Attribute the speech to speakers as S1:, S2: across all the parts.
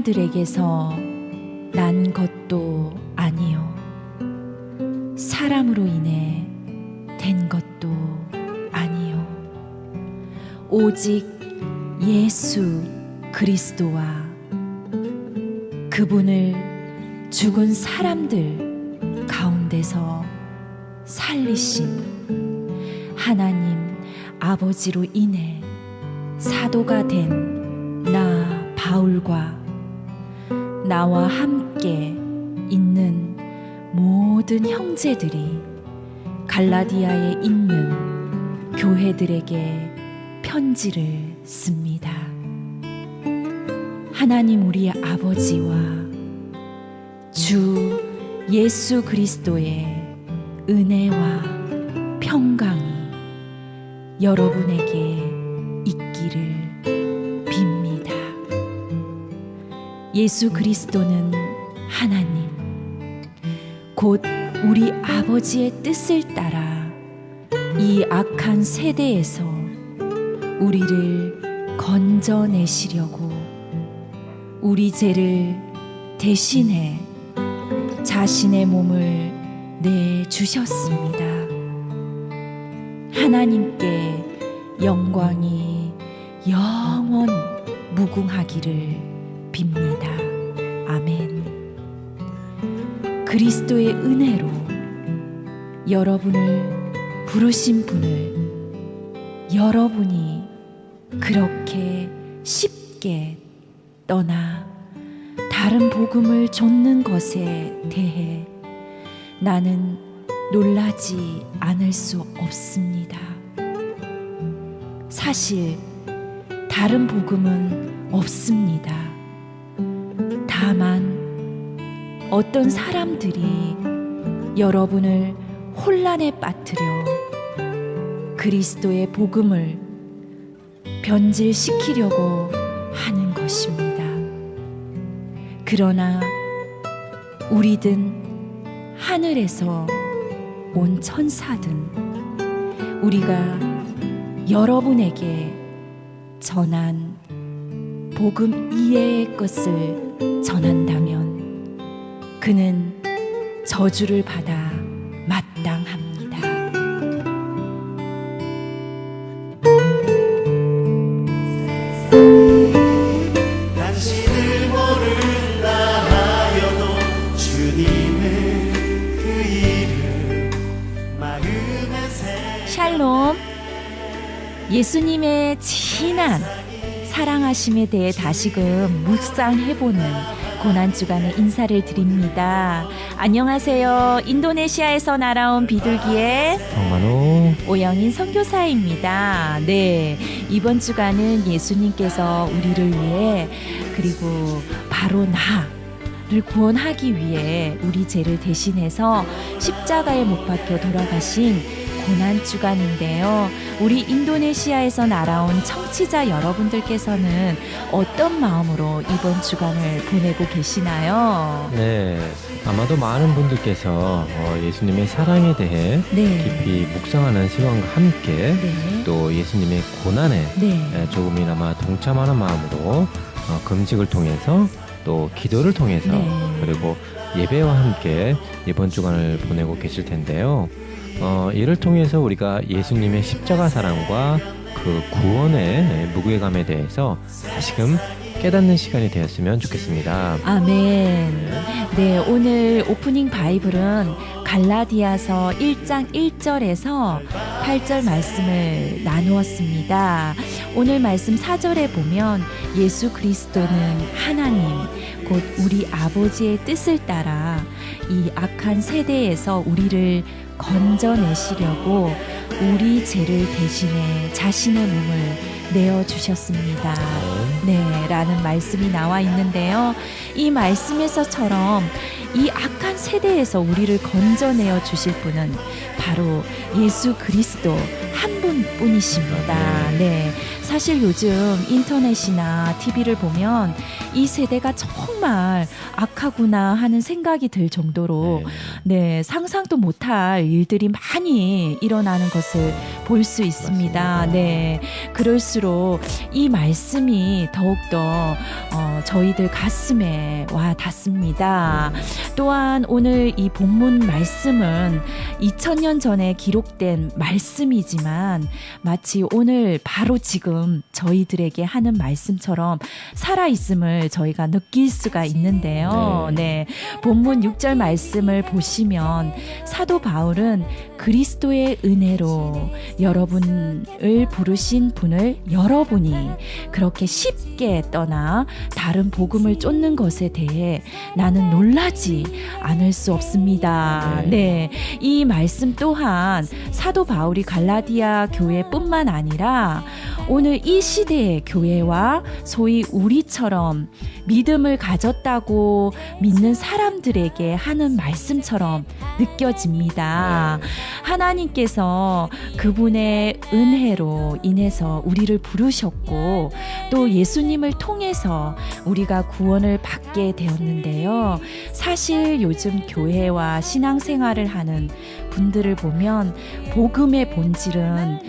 S1: 사람들에게서 난 것도 아니요 사람으로 인해 된 것도 아니요 오직 예수 그리스도와 그분을 죽은 사람들 가운데서 살리신 하나님 아버지로 인해 사도가 된 나 바울과 나와 함께 있는 모든 형제들이 갈라디아에 있는 교회들에게 편지를 씁니다. 하나님 우리 아버지와 주 예수 그리스도의 은혜와 평강이 여러분에게 있기를 빕니다. 예수 그리스도는 하나님, 곧 우리 아버지의 뜻을 따라 이 악한 세대에서 우리를 건져내시려고 우리 죄를 대신해 자신의 몸을 내주셨습니다. 하나님께 영광이 영원 무궁하기를 빕니다. 아멘. 그리스도의 은혜로 여러분을 부르신 분을 여러분이 그렇게 쉽게 떠나 다른 복음을 좇는 것에 대해 나는 놀라지 않을 수 없습니다. 사실 다른 복음은 없습니다. 다만 어떤 사람들이 여러분을 혼란에 빠뜨려 그리스도의 복음을 변질시키려고 하는 것입니다. 그러나 우리든 하늘에서 온 천사든 우리가 여러분에게 전한 복음 이외의 것을 전한다면 그는 저주를 받아 마땅합니다.
S2: 당신을 모른다 하여도 주님의 그 이름 마음에 새
S1: 샬롬. 예수님의 진한 사랑하심에 대해 다시금 묵상해보는 고난주간의 인사를 드립니다. 안녕하세요. 인도네시아에서 날아온 비둘기의
S3: 정만호
S1: 오영인 선교사입니다. 네, 이번 주간은 예수님께서 우리를 위해 그리고 바로 나를 구원하기 위해 우리 죄를 대신해서 십자가에 못 박혀 돌아가신 고난주간인데요. 우리 인도네시아에서 날아온 청취자 여러분들께서는 어떤 마음으로 이번 주간을 보내고 계시나요?
S3: 네, 아마도 많은 분들께서 예수님의 사랑에 대해
S1: 네.
S3: 깊이 묵상하는 시간과 함께
S1: 네.
S3: 또 예수님의 고난에
S1: 네.
S3: 조금이나마 동참하는 마음으로 금식을 통해서 또 기도를 통해서
S1: 네.
S3: 그리고 예배와 함께 이번 주간을 보내고 계실 텐데요. 이를 통해서 우리가 예수님의 십자가 사랑과 그 구원의 무게감에 대해서 다시금 깨닫는 시간이 되었으면 좋겠습니다.
S1: 아멘. 네, 오늘 오프닝 바이블은 갈라디아서 1장 1절에서 8절 말씀을 나누었습니다. 오늘 말씀 4절에 보면 예수 그리스도는 하나님, 곧 우리 아버지의 뜻을 따라 이 악한 세대에서 우리를 건져내시려고 우리 죄를 대신해 자신의 몸을 내어주셨습니다. 네, 라는 말씀이 나와 있는데요. 이 말씀에서처럼 이 악한 세대에서 우리를 건져내어 주실 분은 바로 예수 그리스도 한 분뿐이십니다. 네, 사실 요즘 인터넷이나 TV를 보면 이 세대가 정말 악하구나 하는 생각이 들 정도로 네, 상상도 못할 일들이 많이 일어나는 것을 볼 수 있습니다.
S3: 맞습니다.
S1: 네, 그럴수록 이 말씀이 더욱더 저희들 가슴에 와 닿습니다. 또한 오늘 이 본문 말씀은 2000년 전에 기록된 말씀이지만 마치 오늘 바로 지금 저희들에게 하는 말씀처럼 살아있음을 저희가 느낄 수가 있는데요. 네. 본문 6절 말씀을 보시면 사도 바울은 그리스도의 은혜로 여러분을 부르신 분을 여러분이 그렇게 쉽게 떠나 다른 복음을 쫓는 것에 대해 나는 놀라지 않을 수 없습니다. 네. 이 말씀 또한 사도 바울이 갈라디아 교회뿐만 아니라 오늘 이 시대의 교회와 소위 우리처럼 믿음을 가졌다고 믿는 사람들에게 하는 말씀처럼 느껴집니다. 하나님께서 그분의 은혜로 인해서 우리를 부르셨고 또 예수님을 통해서 우리가 구원을 받게 되었는데요. 사실 요즘 교회와 신앙생활을 하는 분들을 보면 복음의 본질은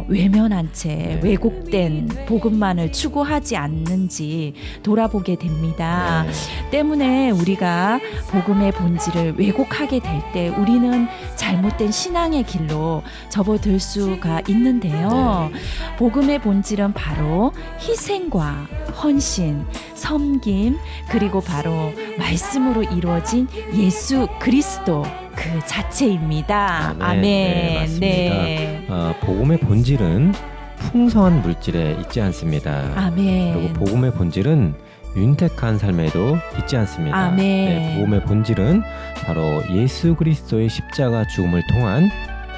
S1: 외면한 채 왜곡된 복음만을 추구하지 않는지 돌아보게 됩니다. 때문에 우리가 복음의 본질을 왜곡하게 될 때 우리는 잘못된 신앙의 길로 접어들 수가 있는데요. 복음의 본질은 바로 희생과 헌신, 섬김, 그리고 바로 말씀으로 이루어진 예수 그리스도 그 자체입니다. 아멘.
S3: 네, 맞습니다. 복음의 본질은 풍성한 물질에 있지 않습니다.
S1: 아멘.
S3: 그리고 복음의 본질은 윤택한 삶에도 있지 않습니다.
S1: 아멘.
S3: 네, 복음의 본질은 바로 예수 그리스도의 십자가 죽음을 통한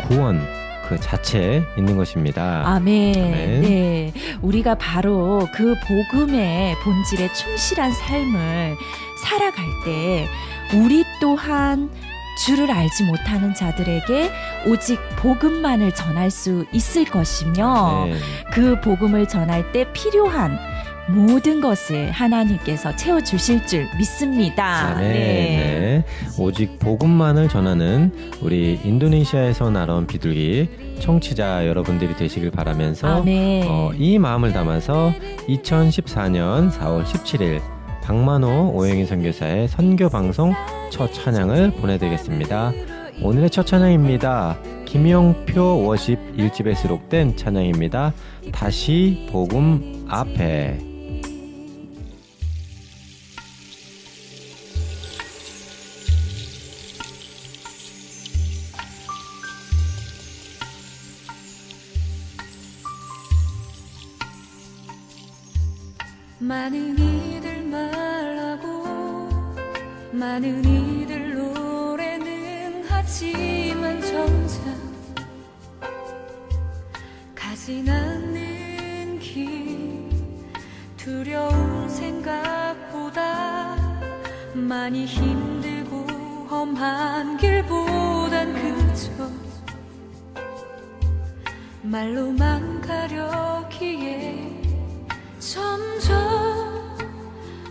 S3: 구원 그 자체에 있는 것입니다.
S1: 아멘.
S3: 아멘.
S1: 네, 우리가 바로 그 복음의 본질에 충실한 삶을 살아갈 때 우리 또한 주를 알지 못하는 자들에게 오직 복음만을 전할 수 있을 것이며 그 복음을 전할 때 필요한 모든 것을 하나님께서 채워주실 줄 믿습니다.
S3: 네. 오직 복음만을 전하는 우리 인도네시아에서 날아온 비둘기 청취자 여러분들이 되시길 바라면서 이 마음을 담아서 2014년 4월 17일 박만호 오영희 선교사의 선교방송 첫 찬양을 보내드리겠습니다. 오늘의 첫 찬양입니다. 김영표 워십 1집에 수록된 찬양입니다. 다시 복음 앞에.
S4: 많은 이들 말하고 많은 이들 노래는 하지만 정작 가진 않는 길 두려운 생각보다 많이 힘들고 험한 길보단 그저 말로만 가려기에 점점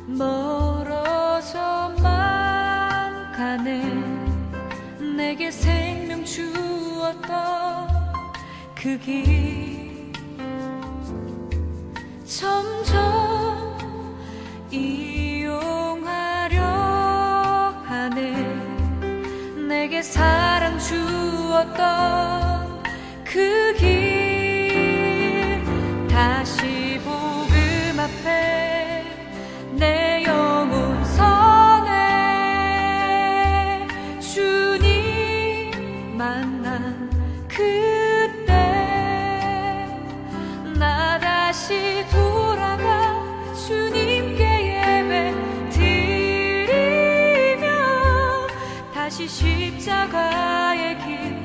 S4: 멀어져만 가네. 내게 생명 주었던 그 길 점점 이용하려 하네. 내게 사랑 주었던 그 길 다시 복음 앞에 내 영혼 선해. 주님 만난 그때 나 다시 돌아가 주님께 예배 드리며 다시 십자가의 길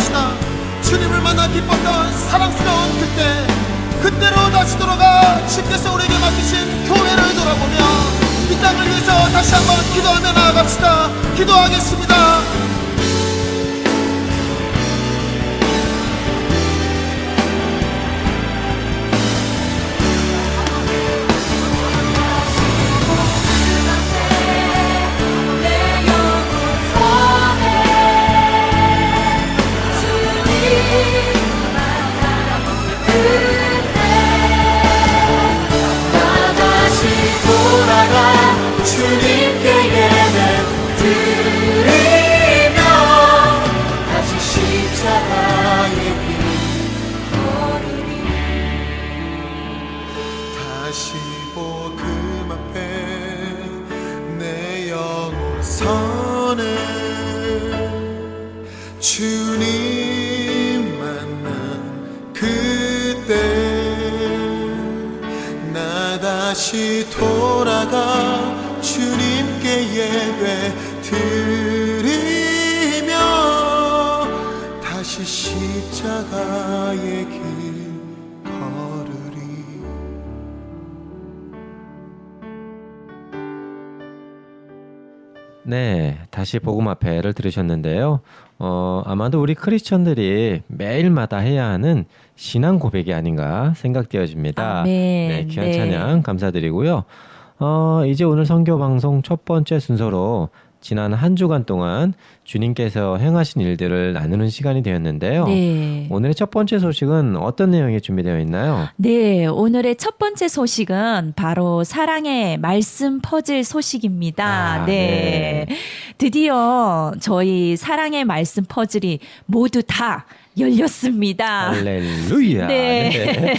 S5: 돌아갑시다. 주님을 만나 기뻤던 사랑스러운 그때로 다시 돌아가 주께서 우리에게 맡기신 교회를 돌아보며 이 땅을 위해서 다시 한번 기도하며 나아갑시다. 기도하겠습니다.
S4: 내 영혼 선해 주님 만나 그때
S2: 나 다시 돌아가 주님께 예배 드리며 다시 십자가의 길 걸으리.
S5: 다시 복음 앞에 내 영혼 서는 주님 만난 그때 나 다시 돌아가 주님께 예배 드리며 다시 십자가의 길 걸으리.
S3: 네, 다시 복음 앞에를 들으셨는데요. 아마도 우리 크리스천들이 매일마다 해야 하는 신앙 고백이 아닌가 생각되어집니다.
S1: 아멘.
S3: 네, 귀한
S1: 네.
S3: 찬양 감사드리고요. 이제 오늘 선교 방송 첫 번째 순서로 지난 한 주간 동안 주님께서 행하신 일들을 나누는 시간이 되었는데요.
S1: 네.
S3: 오늘의 첫 번째 소식은 어떤 내용이 준비되어 있나요?
S1: 네, 오늘의 첫 번째 소식은 바로 사랑의 말씀 퍼즐 소식입니다.
S3: 아,
S1: 네.
S3: 네.
S1: 드디어 저희 사랑의 말씀 퍼즐이 모두 다 열렸습니다.
S3: 할렐루야.
S1: 네.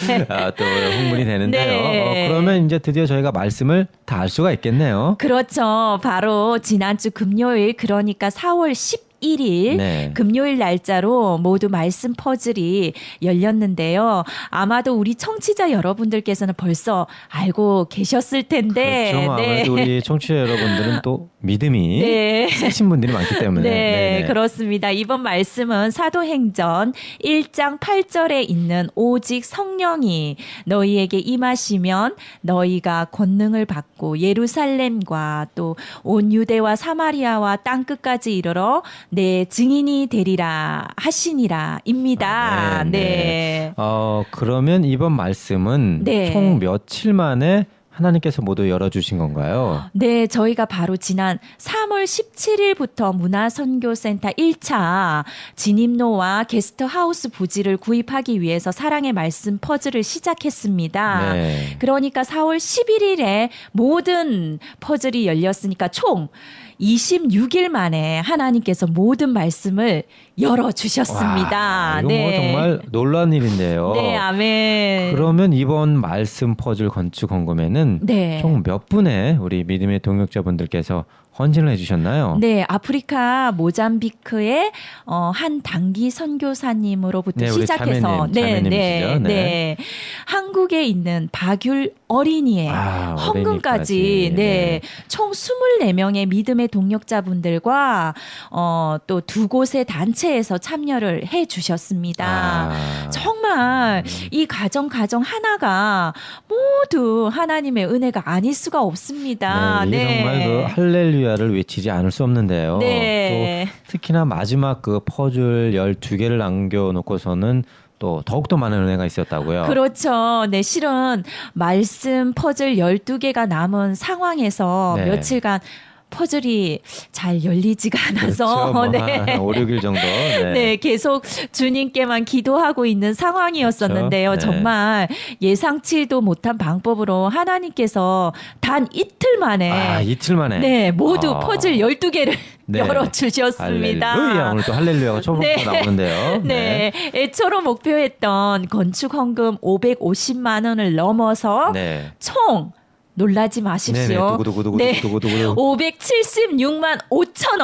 S3: 또 흥분이 되는데요.
S1: 네.
S3: 그러면 이제 드디어 저희가 말씀을 다 알 수가 있겠네요.
S1: 그렇죠. 바로 지난주 금요일, 그러니까 4월 11일
S3: 네.
S1: 금요일 날짜로 모두 말씀 퍼즐이 열렸는데요. 아마도 우리 청취자 여러분들께서는 벌써 알고 계셨을 텐데.
S3: 그렇죠. 아무래도
S1: 네.
S3: 우리 청취자 여러분들은 또 믿음이
S1: 네.
S3: 세신 분들이 많기 때문에.
S1: 네,
S3: 네네.
S1: 그렇습니다. 이번 말씀은 사도행전 1장 8절에 있는 오직 성령이 너희에게 임하시면 너희가 권능을 받고 예루살렘과 또 온 유대와 사마리아와 땅끝까지 이르러 내 증인이 되리라 하시니라입니다.
S3: 아,
S1: 네.
S3: 네. 그러면 이번 말씀은
S1: 네.
S3: 총 며칠 만에 하나님께서 모두 열어주신 건가요?
S1: 네, 저희가 바로 지난 3월 17일부터 문화선교센터 1차 진입로와 게스트하우스 부지를 구입하기 위해서 사랑의 말씀 퍼즐을 시작했습니다.
S3: 네.
S1: 그러니까 4월 11일에 모든 퍼즐이 열렸으니까 총 26일 만에 하나님께서 모든 말씀을 열어주셨습니다.
S3: 와, 이거 뭐 정말 놀라운 일인데요.
S1: 네, 아멘.
S3: 그러면 이번 말씀 퍼즐 건축 헌금에는
S1: 네.
S3: 총 몇 분의 우리 믿음의 동역자분들께서 헌신을 해주셨나요?
S1: 네, 아프리카 모잠비크의 한 단기 선교사님으로부터
S3: 네, 우리
S1: 시작해서
S3: 자매님이시죠? 네.
S1: 한국에 있는 박율 어린이의 헌금까지
S3: 어린이까지.
S1: 네, 총 24명의 믿음의 동역자분들과 또 두 곳의 단체에서 참여를 해 주셨습니다. 정말 이 가정 하나가 모두 하나님의 은혜가 아닐 수가 없습니다.
S3: 네, 이게 정말 그 할렐루야를 외치지 않을 수 없는데요.
S1: 네.
S3: 또 특히나 마지막 그 퍼즐 12개를 남겨놓고서는 또 더욱더 많은 은혜가 있었다고요.
S1: 그렇죠. 네, 실은 말씀 퍼즐 12개가 남은 상황에서
S3: 네.
S1: 며칠간 퍼즐이 잘 열리지가 않아서
S3: 그렇죠. 뭐
S1: 네.
S3: 한 5, 6일 정도. 네.
S1: 네, 계속 주님께만 기도하고 있는 상황이었었는데요.
S3: 그렇죠. 네.
S1: 정말 예상치도 못한 방법으로 하나님께서 단 이틀 만에
S3: 이틀 만에.
S1: 네, 모두 퍼즐 12개를
S3: 네.
S1: 열어주셨습니다.
S3: 할렐루야. 오늘 또 할렐루야가 처음부터
S1: 네.
S3: 나오는데요.
S1: 네. 애초로 목표했던 건축 헌금 550만 원을 넘어서
S3: 네.
S1: 총 놀라지 마십시오.
S3: 네네. 두구두구두구.
S1: 네.
S3: 두구두구.
S1: 576만 5천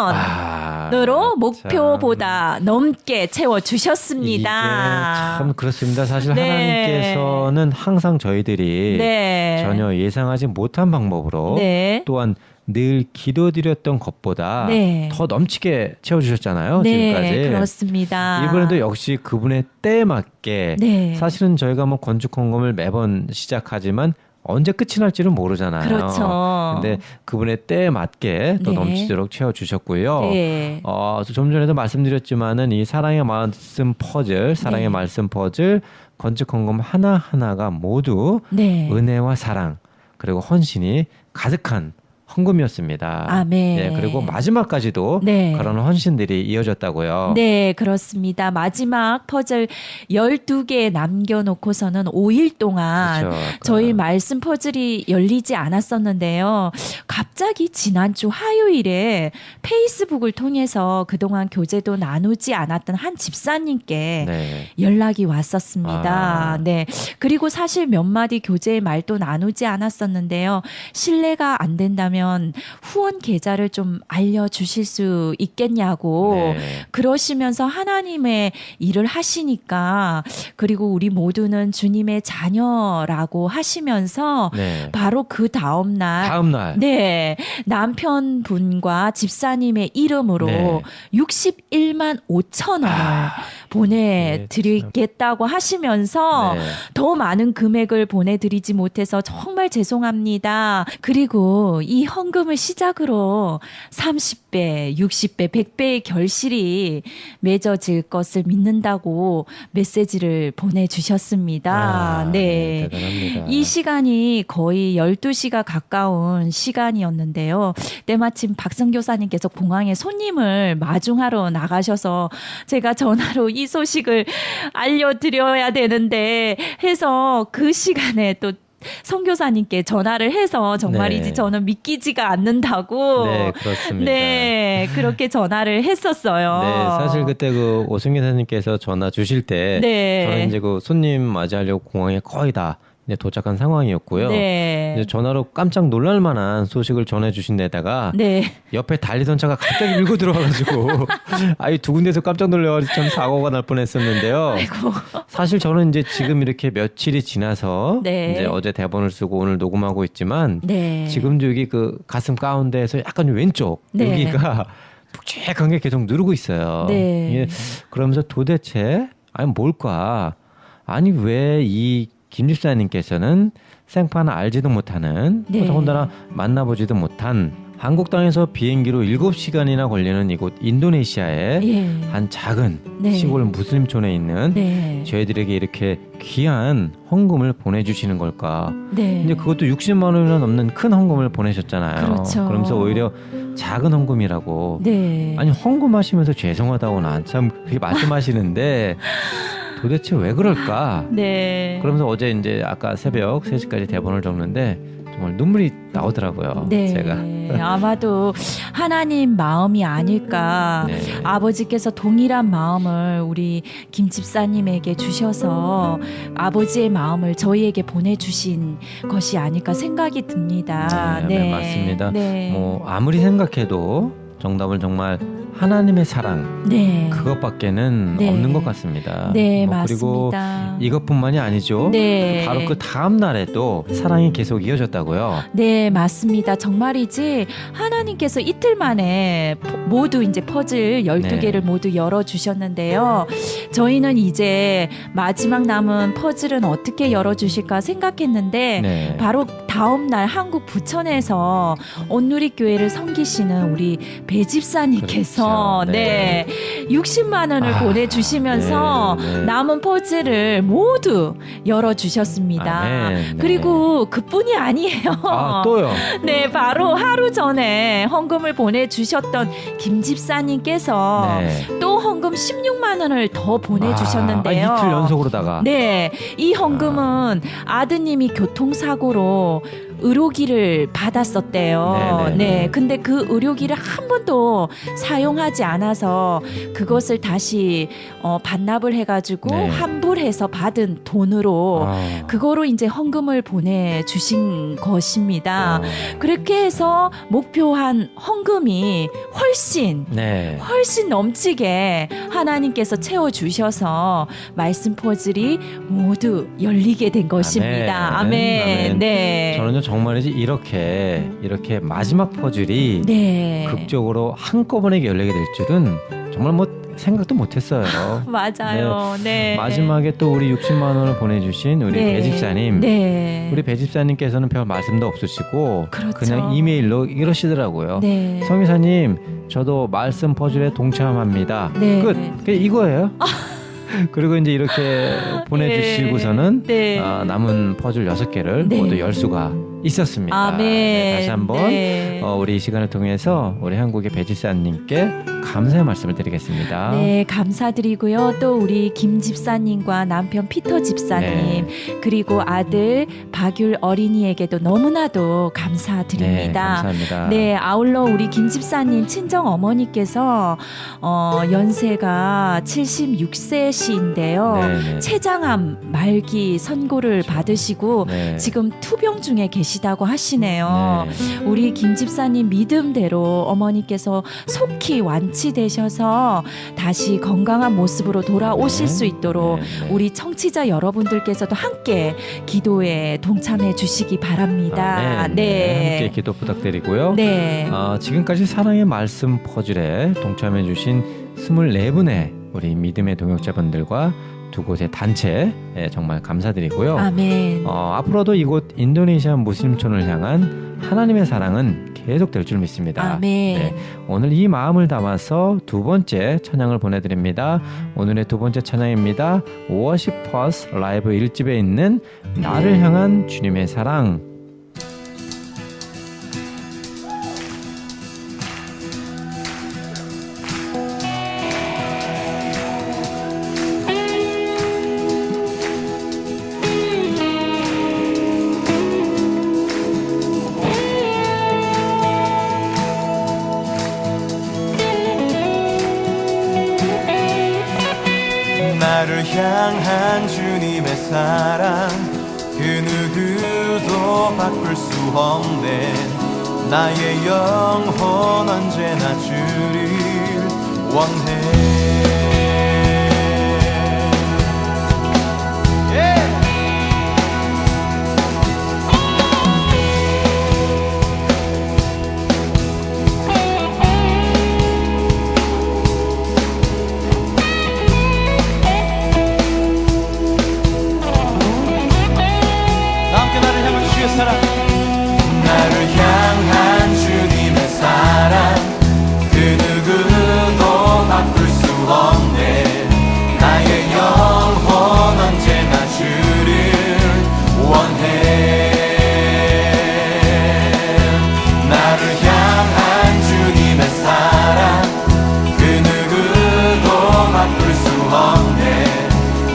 S1: 원으로 목표보다 넘게 채워
S3: 이게
S1: 주셨습니다.
S3: 참 그렇습니다. 사실
S1: 네.
S3: 하나님께서는 항상 저희들이
S1: 네.
S3: 전혀 예상하지 못한 방법으로
S1: 네.
S3: 또한 늘 기도드렸던 것보다
S1: 네.
S3: 더 넘치게 채워주셨잖아요.
S1: 네,
S3: 지금까지.
S1: 그렇습니다.
S3: 이번에도 역시 그분의 때에 맞게
S1: 네.
S3: 사실은 저희가 뭐 건축 헌금을 매번 시작하지만 언제 끝이 날지는 모르잖아요.
S1: 그렇죠.
S3: 근데 그분의 때에 맞게 또
S1: 네.
S3: 넘치도록 채워주셨고요.
S1: 네.
S3: 좀 전에도 말씀드렸지만은 이 사랑의 말씀 퍼즐, 사랑의
S1: 네.
S3: 말씀 퍼즐, 건축 헌금 하나하나가 모두
S1: 네.
S3: 은혜와 사랑 그리고 헌신이 가득한 헌금이었습니다.
S1: 아멘.
S3: 네, 그리고 마지막까지도
S1: 네.
S3: 그런 헌신들이 이어졌다고요.
S1: 네, 그렇습니다. 마지막 퍼즐 12개 남겨놓고서는 5일 동안
S3: 그렇죠.
S1: 저희 말씀 퍼즐이 열리지 않았었는데요. 갑자기 지난주 화요일에 페이스북을 통해서 그동안 교제도 나누지 않았던 한 집사님께
S3: 네.
S1: 연락이 왔었습니다.
S3: 아.
S1: 네. 그리고 사실 몇 마디 교제의 말도 나누지 않았었는데요. 신뢰가 안 된다면 후원 계좌를 좀 알려주실 수 있겠냐고
S3: 네.
S1: 그러시면서 하나님의 일을 하시니까 그리고 우리 모두는 주님의 자녀라고 하시면서
S3: 네.
S1: 바로 그 다음날
S3: 다음 날
S1: 네, 남편분과 집사님의 이름으로
S3: 네.
S1: 61만 5천 원을 보내드리겠다고 하시면서
S3: 네.
S1: 더 많은 금액을 보내드리지 못해서 정말 죄송합니다. 그리고 이 헌금을 시작으로 30배, 60배, 100배의 결실이 맺어질 것을 믿는다고 메시지를 보내주셨습니다. 네.
S3: 대단합니다.
S1: 이 시간이 거의 12시가 가까운 시간이었는데요. 때마침 박성교사님께서 공항에 손님을 마중하러 나가셔서 제가 전화로 이 소식을 알려드려야 되는데 해서 그 시간에 또 선교사님께 전화를 해서 정말이지
S3: 네.
S1: 저는 믿기지가 않는다고
S3: 네, 그렇습니다.
S1: 네, 그렇게 전화를 했었어요.
S3: 네, 사실 그때 그 오승기 사님께서 전화 주실 때
S1: 네.
S3: 저는 이제 그 손님 맞이하려고 공항에 거의 다 이제 도착한 상황이었고요.
S1: 네.
S3: 이제 전화로 깜짝 놀랄 만한 소식을 전해주신 데다가
S1: 네.
S3: 옆에 달리던 차가 갑자기 밀고 들어와가지고 아이 두 군데서 깜짝 놀라가지고 참 사고가 날 뻔했었는데요.
S1: 아이고.
S3: 사실 저는 이제 지금 이렇게 며칠이 지나서
S1: 네.
S3: 이제 어제 대본을 쓰고 오늘 녹음하고 있지만
S1: 네.
S3: 지금도 여기 그 가슴 가운데에서 약간 왼쪽
S1: 네.
S3: 여기가 묵직한 게 계속 누르고 있어요.
S1: 네.
S3: 이게 그러면서 도대체 아니 뭘까? 아니 왜 이 김 집사님께서는 생판 알지도 못하는
S1: 네.
S3: 더군다나 만나보지도 못한 한국 땅에서 비행기로 7시간이나 걸리는 이곳 인도네시아의
S1: 예.
S3: 한 작은
S1: 네.
S3: 시골 무슬림촌에 있는
S1: 네.
S3: 저희들에게 이렇게 귀한 헌금을 보내주시는 걸까?
S1: 네.
S3: 근데 그것도 60만 원이나 넘는 큰 헌금을 보내셨잖아요.
S1: 그렇죠.
S3: 그러면서 오히려 작은 헌금이라고.
S1: 네.
S3: 아니 헌금하시면서 죄송하다고 참 그렇게 말씀하시는데 도대체 왜 그럴까?
S1: 네.
S3: 그러면서 어제 이제 아까 새벽 3시까지 대본을 적는데 정말 눈물이 나오더라고요.
S1: 네.
S3: 제가.
S1: 아마도 하나님 마음이 아닐까.
S3: 네.
S1: 아버지께서 동일한 마음을 우리 김 집사님에게 주셔서 아버지의 마음을 저희에게 보내주신 것이 아닐까 생각이 듭니다.
S3: 네, 맞습니다.
S1: 네.
S3: 뭐 아무리 생각해도 정답은 정말 하나님의 사랑
S1: 네.
S3: 그것밖에는
S1: 네.
S3: 없는 것 같습니다.
S1: 네,
S3: 뭐 그리고
S1: 맞습니다.
S3: 이것뿐만이 아니죠.
S1: 네.
S3: 바로 그 다음 날에도 사랑이 계속 이어졌다고요.
S1: 네, 맞습니다. 정말이지 하나님께서 이틀 만에 모두 이제 퍼즐 12개를
S3: 네.
S1: 모두 열어주셨는데요. 저희는 이제 마지막 남은 퍼즐은 어떻게 열어주실까 생각했는데
S3: 네.
S1: 바로 다음 날 한국 부천에서 온누리교회를 섬기시는 우리 배집사님께서
S3: 그렇죠.
S1: 네. 60만 원을 보내주시면서
S3: 네, 네.
S1: 남은 퍼즐을 모두 열어주셨습니다.
S3: 아멘. 네.
S1: 그리고 그뿐이 아니에요.
S3: 아, 또요.
S1: 네, 바로 하루 전에 헌금을 보내주셨던 김 집사님께서
S3: 네.
S1: 또 헌금 16만 원을 더 보내주셨는데요.
S3: 이틀 연속으로다가.
S1: 네, 이 헌금은 아드님이 교통사고로 의료기를 받았었대요.
S3: 네네.
S1: 네, 근데 그 의료기를 한 번도 사용하지 않아서 그것을 다시 반납을 해가지고
S3: 네.
S1: 환불해서 받은 돈으로
S3: 아.
S1: 그거로 이제 헌금을 보내주신 것입니다.
S3: 어.
S1: 그렇게 해서 목표한 헌금이 훨씬
S3: 네.
S1: 넘치게 하나님께서 채워주셔서 말씀 퍼즐이 모두 열리게 된 것입니다.
S3: 아멘.
S1: 아멘.
S3: 아멘.
S1: 네.
S3: 저는요 정말이지 이렇게 마지막 퍼즐이
S1: 네.
S3: 극적으로 한꺼번에 열리게 될 줄은 정말 뭐 생각도 못했어요.
S1: 맞아요. 네.
S3: 마지막에 또 우리 60만 원을 보내주신 우리
S1: 네.
S3: 배집사님.
S1: 네.
S3: 우리 배집사님께서는 별 말씀도 없으시고
S1: 그렇죠.
S3: 그냥 이메일로 이러시더라고요.
S1: 네.
S3: 성희사님, 저도 말씀 퍼즐에 동참합니다.
S1: 네.
S3: 끝. 그냥 이거예요. 그리고 이제 이렇게 보내주시고서는
S1: 네.
S3: 남은 퍼즐 6개를
S1: 네.
S3: 모두 열 수가 있었습니다.
S1: 아멘.
S3: 네, 다시 한번
S1: 네.
S3: 우리 이 시간을 통해서 우리 한국의 배집사님께 감사의 말씀을 드리겠습니다.
S1: 네, 감사드리고요. 또 우리 김 집사님과 남편 피터 집사님 그리고 아들 박율 어린이에게도 너무나도
S3: 네,
S1: 감사드립니다.
S3: 감사합니다.
S1: 네, 아울러 우리 김 집사님 친정 어머니께서 연세가 76세시인데요.
S3: 네, 네.
S1: 췌장암 말기 선고를 받으시고
S3: 네.
S1: 지금 투병 중에 계시다고 하시네요.
S3: 네.
S1: 우리 김 집사님 믿음대로 어머니께서 속히 완치되셔서 다시 건강한 모습으로 돌아오실
S3: 네.
S1: 수 있도록
S3: 네, 네.
S1: 우리 청취자 여러분들께서도 함께 기도에 동참해 주시기 바랍니다.
S3: 네. 함께 기도 부탁드리고요.
S1: 네.
S3: 지금까지 사랑의 말씀 퍼즐에 동참해 주신 24분의 우리 믿음의 동역자분들과 두 곳의 단체 정말 감사드리고요.
S1: 아멘.
S3: 앞으로도 이곳 인도네시아 무슬림촌을 향한 하나님의 사랑은 계속될 줄 믿습니다.
S1: 아멘.
S3: 네, 오늘 이 마음을 담아서 두 번째 찬양을 보내드립니다. 오늘의 두 번째 찬양입니다. 워시퍼스 라이브 1집에 있는 나를 향한 주님의 사랑.
S2: 나를 향한 주님의 사랑 그 누구도 바꿀 수 없네. 나의 영혼 언제나 주를 원해. 나를 향한 주님의 사랑 그 누구도 바꿀 수 없네. 나의 영혼 언제나 주를 원해. 나를 향한 주님의 사랑 그 누구도 바꿀 수 없네.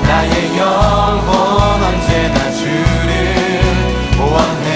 S2: 나의 영혼 언제나 주를 원해.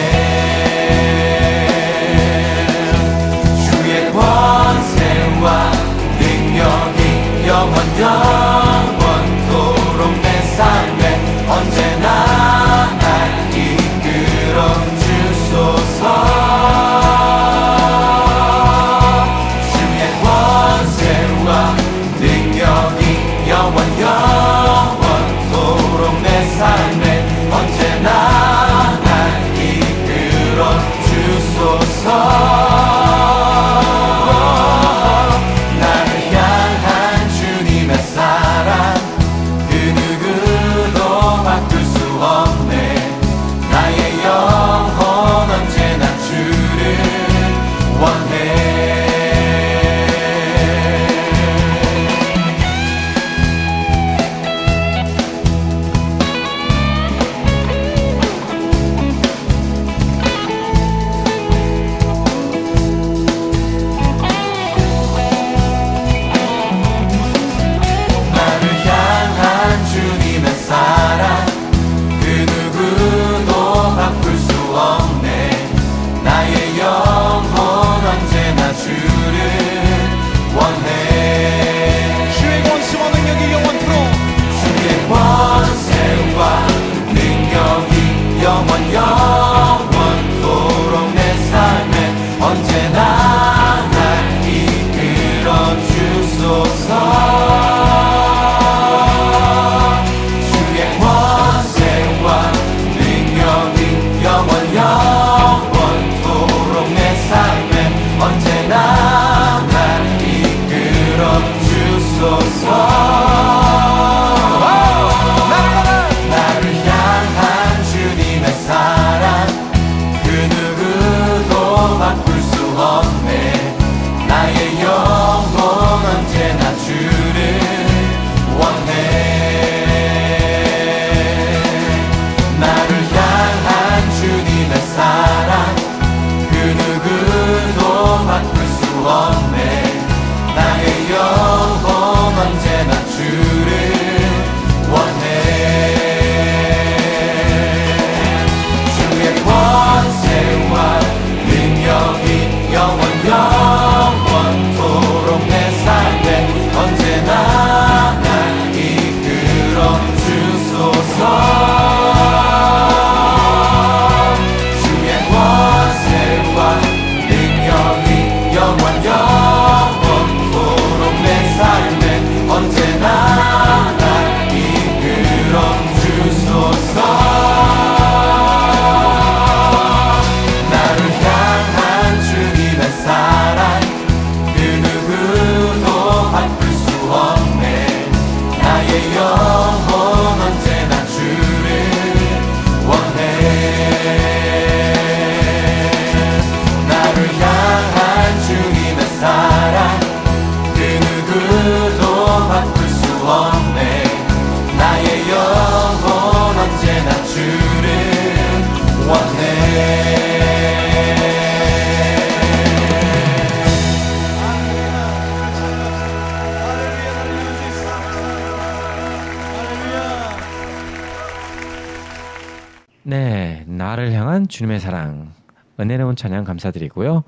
S3: 주님의 사랑, 은혜로운 찬양 감사드리고요.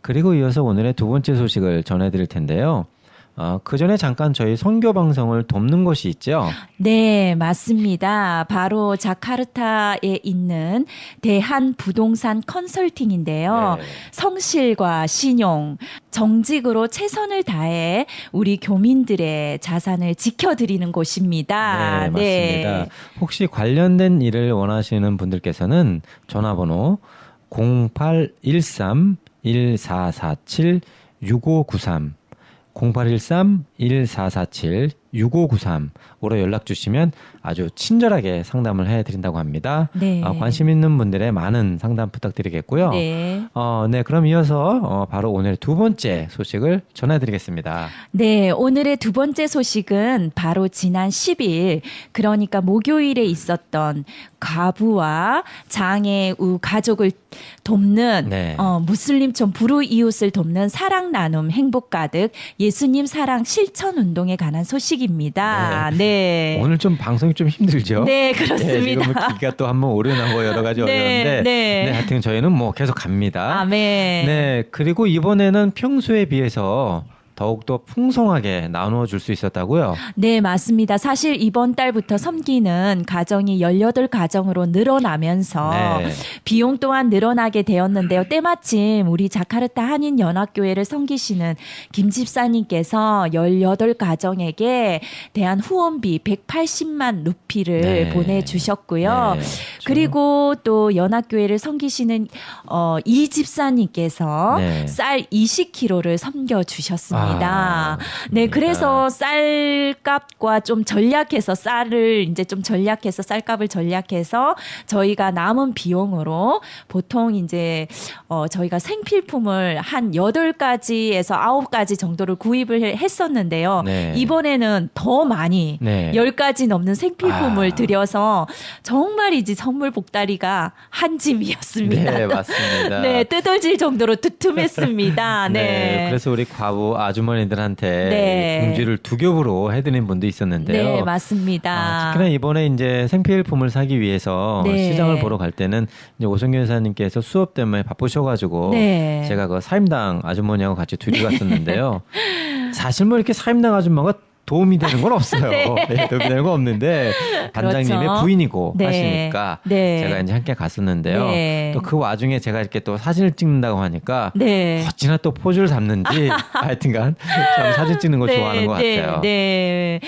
S3: 그리고 이어서 오늘의 두 번째 소식을 전해드릴 텐데요. 그 전에 잠깐 저희 선교 방송을 돕는 곳이 있죠.
S1: 네, 맞습니다. 바로 자카르타에 있는 대한 부동산 컨설팅인데요.
S3: 네.
S1: 성실과 신용, 정직으로 최선을 다해 우리 교민들의 자산을 지켜드리는 곳입니다.
S3: 네, 맞습니다. 혹시 관련된 일을 원하시는 분들께서는 전화번호 0813-1447-6593 0813-1447-6593으로 연락 주시면 아주 친절하게 상담을 해드린다고 합니다.
S1: 네.
S3: 관심 있는 분들의 많은 상담 부탁드리겠고요.
S1: 네.
S3: 네, 그럼 이어서 바로 오늘 두 번째 소식을 전해드리겠습니다.
S1: 네, 오늘의 두 번째 소식은 바로 지난 10일, 그러니까 목요일에 있었던 과부와 장애우 가족을 돕는
S3: 네.
S1: 무슬림촌 불우 이웃을 돕는 사랑 나눔 행복 가득 예수님 사랑 실천 운동에 관한 소식입니다. 네.
S3: 오늘 좀 방송이 좀 힘들죠?
S1: 네, 그렇습니다.
S3: 지금 기가 또 한번 오류나고 여러 가지 어려운데
S1: 네.
S3: 하여튼 저희는 뭐 계속 갑니다.
S1: 아멘.
S3: 네, 그리고 이번에는 평소에 비해서 더욱더 풍성하게 나누어 줄 수 있었다고요?
S1: 네, 맞습니다. 사실 이번 달부터 섬기는 가정이 18가정으로 늘어나면서
S3: 네.
S1: 비용 또한 늘어나게 되었는데요. 때마침 우리 자카르타 한인연합교회를 섬기시는 김 집사님께서 18가정에게 대한 후원비 180만 루피를
S3: 네.
S1: 보내주셨고요.
S3: 네, 그렇죠.
S1: 그리고 또 연합교회를 섬기시는 이 집사님께서
S3: 네.
S1: 쌀 20kg를 섬겨주셨습니다. 네,
S3: 좋습니다.
S1: 그래서 쌀값과 좀 전략해서 쌀값을 전략해서 저희가 남은 비용으로 보통 이제 저희가 생필품을 한 8가지에서 9가지 정도를 구입을 했었는데요.
S3: 네.
S1: 이번에는 더 많이
S3: 네.
S1: 10가지 넘는 생필품을
S3: 아.
S1: 들여서 정말이지 선물 복다리가 한 짐이었습니다.
S3: 네, 맞습니다.
S1: 네, 뜯어질 정도로 두툼했습니다. 네.
S3: 그래서 우리 과부 아주머니들한테
S1: 네.
S3: 봉지를 2겹으로 해드린 분도 있었는데요.
S1: 네, 맞습니다.
S3: 특히나 이번에 이제 생필품을 사기 위해서
S1: 네.
S3: 시장을 보러 갈 때는 이제 오성규 여사님께서 수업 때문에 바쁘셔가지고
S1: 네.
S3: 제가 그 사임당 아주머니하고 같이 둘이 갔었는데요. 사실 뭐 이렇게 사임당 아줌마가 도움이 되는 건 없어요.
S1: 네.
S3: 네, 도움이 되는 건 없는데 반장님의
S1: 그렇죠.
S3: 부인이고
S1: 네.
S3: 하시니까
S1: 네.
S3: 제가 이제 함께 갔었는데요.
S1: 네.
S3: 또 그 와중에 제가 이렇게 또 사진을 찍는다고 하니까
S1: 네.
S3: 어찌나 또 포즈를 잡는지 하여튼간 참 사진 찍는 걸 좋아하는 것 같아요.
S1: 네,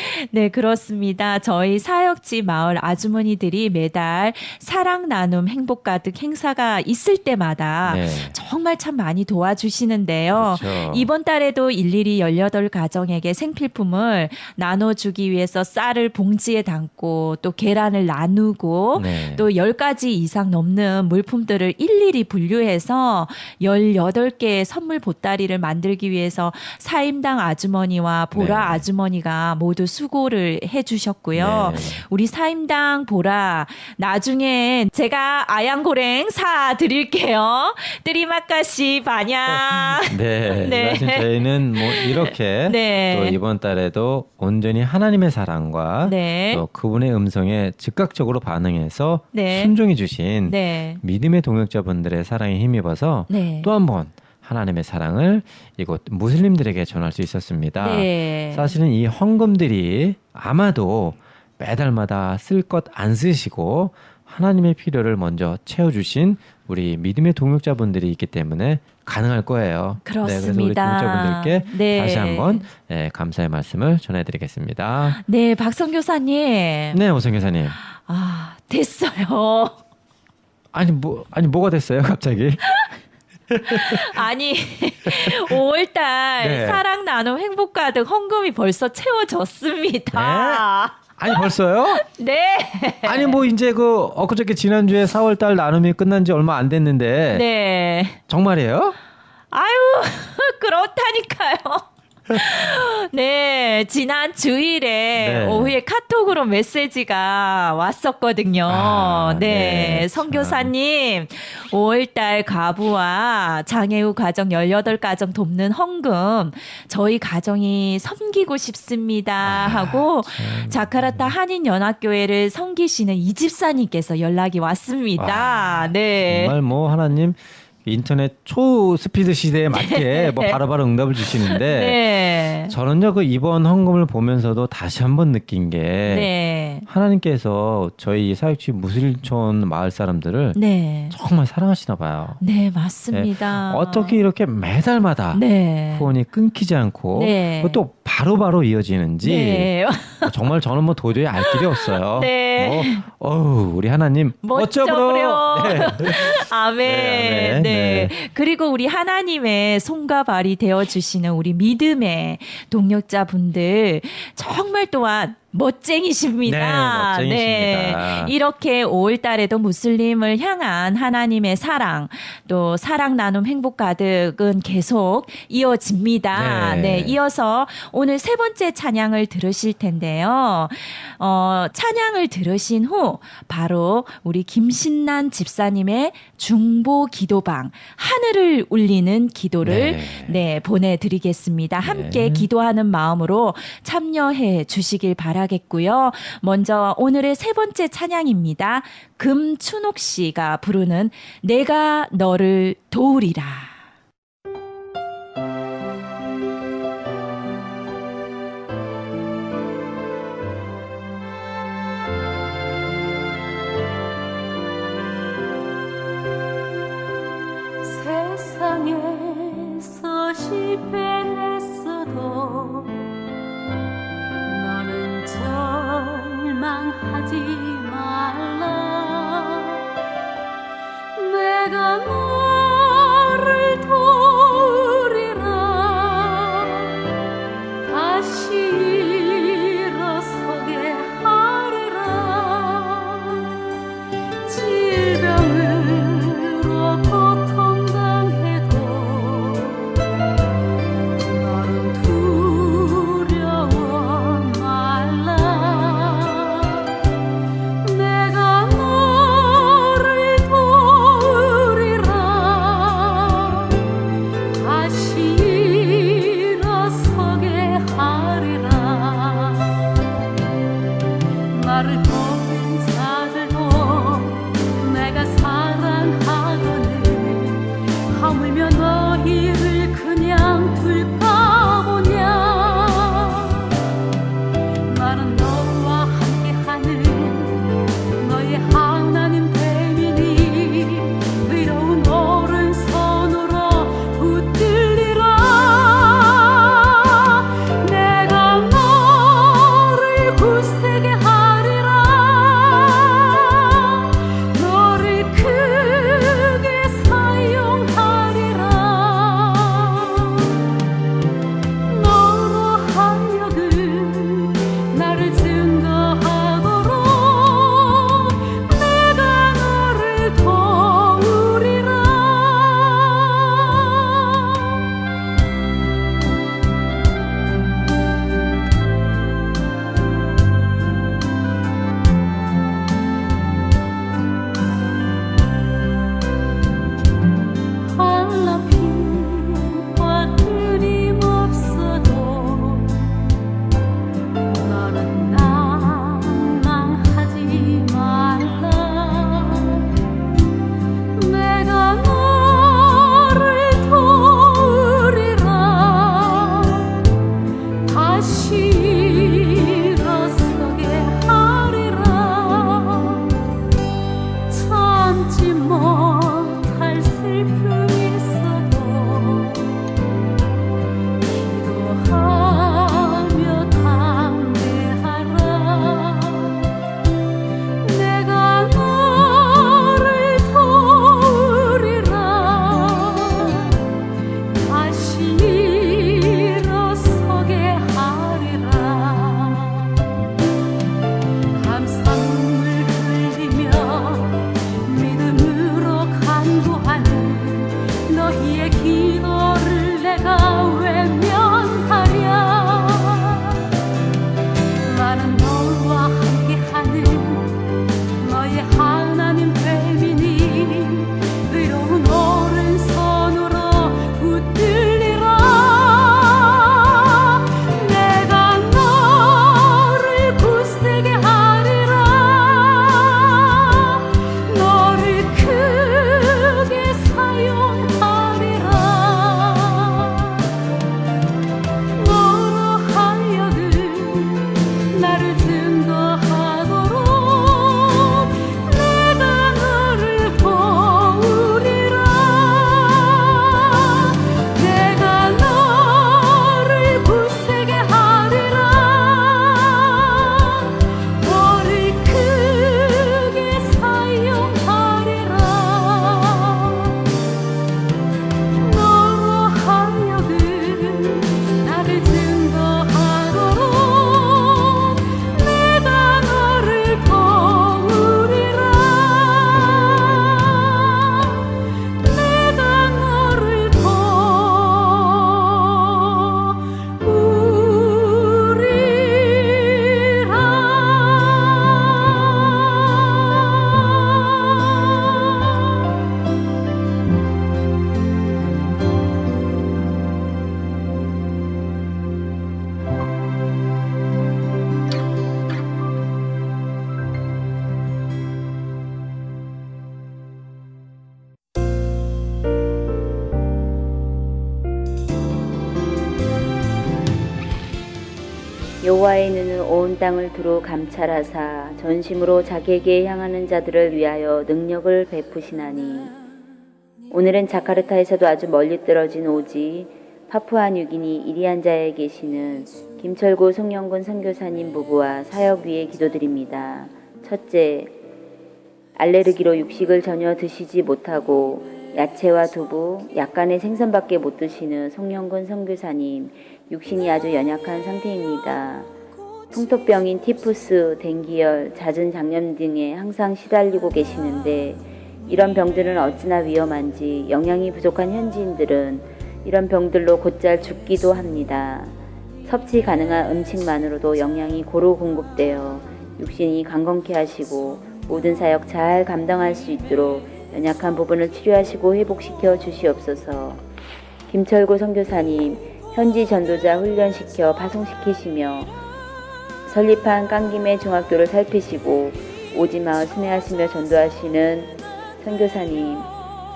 S1: 그렇습니다. 저희 사역지 마을 아주머니들이 매달 사랑 나눔 행복 가득 행사가 있을 때마다
S3: 네.
S1: 정말 참 많이 도와주시는데요.
S3: 그렇죠.
S1: 이번 달에도 일일이 18가정에게 생필품을 나눠주기 위해서 쌀을 봉지에 담고 또 계란을 나누고
S3: 네.
S1: 또 10가지 이상 넘는 물품들을 일일이 분류해서 18개의 선물 보따리를 만들기 위해서 사임당 아주머니와 보라
S3: 네.
S1: 아주머니가 모두 수고를 해주셨고요.
S3: 네.
S1: 우리 사임당 보라, 나중에 제가 아양고랭 사드릴게요. 뜨리마카시 반야.
S3: 네.
S1: 네.
S3: 사실 저희는 뭐 이렇게
S1: 네.
S3: 또 이번 달에도 온전히 하나님의 사랑과
S1: 네.
S3: 또 그분의 음성에 즉각적으로 반응해서
S1: 네.
S3: 순종해 주신
S1: 네.
S3: 믿음의 동역자분들의 사랑에 힘입어서
S1: 네.
S3: 또 한 번 하나님의 사랑을 이곳 무슬림들에게 전할 수 있었습니다.
S1: 네.
S3: 사실은 이 헌금들이 아마도 매달마다 쓸 것 안 쓰시고 하나님의 필요를 먼저 채워주신 우리 믿음의 동역자분들이 있기 때문에 가능할 거예요.
S1: 그렇습니다.
S3: 네, 그래서 우리 동역자분들께
S1: 네.
S3: 다시 한번 감사의 말씀을 전해드리겠습니다.
S1: 네, 박성교사님.
S3: 네, 오성교사님.
S1: 아, 됐어요.
S3: 아니 뭐가 됐어요, 갑자기?
S1: 아니, 5월달
S3: 네.
S1: 사랑 나눔 행복 가득 헌금이 벌써 채워졌습니다.
S3: 아니 벌써요?
S1: 네.
S3: 아니 뭐 이제 그 엊그저께 지난주에 4월달 나눔이 끝난 지 얼마 안 됐는데
S1: 네.
S3: 정말이에요?
S1: 아유, 그렇다니까요. 네, 지난 주일에
S3: 네.
S1: 오후에 카톡으로 메시지가 왔었거든요.
S3: 아,
S1: 네,
S3: 네,
S1: 선교사님, 5월달 가부와 장애우 가정 18가정 돕는 헌금 저희 가정이 섬기고 싶습니다 하고 자카르타 한인연합교회를 섬기시는 이 집사님께서 연락이 왔습니다. 네.
S3: 정말 뭐 하나님 인터넷 초 스피드 시대에 맞게 뭐 바로바로 응답을 주시는데
S1: 네.
S3: 저는요 그 이번 헌금을 보면서도 다시 한번 느낀 게
S1: 네.
S3: 하나님께서 저희 사역지 무슬촌 마을 사람들을
S1: 네.
S3: 정말 사랑하시나 봐요.
S1: 네, 맞습니다.
S3: 어떻게 이렇게 매달마다
S1: 네.
S3: 후원이 끊기지 않고
S1: 네.
S3: 또 바로바로 이어지는지
S1: 네.
S3: 정말 저는 뭐 도저히 알 길이 없어요.
S1: 네.
S3: 우리 하나님
S1: 멋져버려.
S3: 네.
S1: 아멘.
S3: 네, 아멘.
S1: 네.
S3: 네.
S1: 그리고 우리 하나님의 손과 발이 되어주시는 우리 믿음의 동력자분들 정말 또한 멋쟁이십니다.
S3: 네, 멋쟁이십니다.
S1: 네. 이렇게 5월 달에도 무슬림을 향한 하나님의 사랑, 또 사랑 나눔 행복 가득은 계속 이어집니다.
S3: 네.
S1: 네. 이어서 오늘 세 번째 찬양을 들으실 텐데요. 찬양을 들으신 후 바로 우리 김신난 집사님의 중보 기도방 하늘을 울리는 기도를 네, 보내드리겠습니다. 함께 기도하는 마음으로 참여해 주시길 바라겠고요. 먼저 오늘의 세 번째 찬양입니다. 금춘옥 씨가 부르는 내가 너를 도우리라.
S4: 세상에서 실패했어도 너는 절망하지 말라. 내가 너를 도우리라. 다시 일어서게 하리라. 질병으로 고통당해도 너는 두려워 말라. 내가 너를 도우리라.
S6: 여호와의 눈은 온 땅을 두루 감찰하사 전심으로 자기에게 향하는 자들을 위하여 능력을 베푸시나니. 오늘은 자카르타에서도 아주 멀리 떨어진 오지 파푸아뉴기니 이리안자에 계시는 김철구 송영근 선교사님 부부와 사역 위에 기도드립니다. 첫째, 알레르기로 육식을 전혀 드시지 못하고 야채와 두부, 약간의 생선밖에 못 드시는 송영근 선교사님, 육신이 아주 연약한 상태입니다. 풍토병인 티푸스, 댕기열, 잦은 장염 등에 항상 시달리고 계시는데 이런 병들은 어찌나 위험한지 영양이 부족한 현지인들은 이런 병들로 곧잘 죽기도 합니다. 섭취 가능한 음식만으로도 영양이 고루 공급되어 육신이 강건케 하시고 모든 사역 잘 감당할 수 있도록 연약한 부분을 치료하시고 회복시켜 주시옵소서. 김철구 선교사님, 현지 전도자 훈련시켜 파송시키시며 설립한 깡김의 중학교를 살피시고 오지마을 순회하시며 전도하시는 선교사님,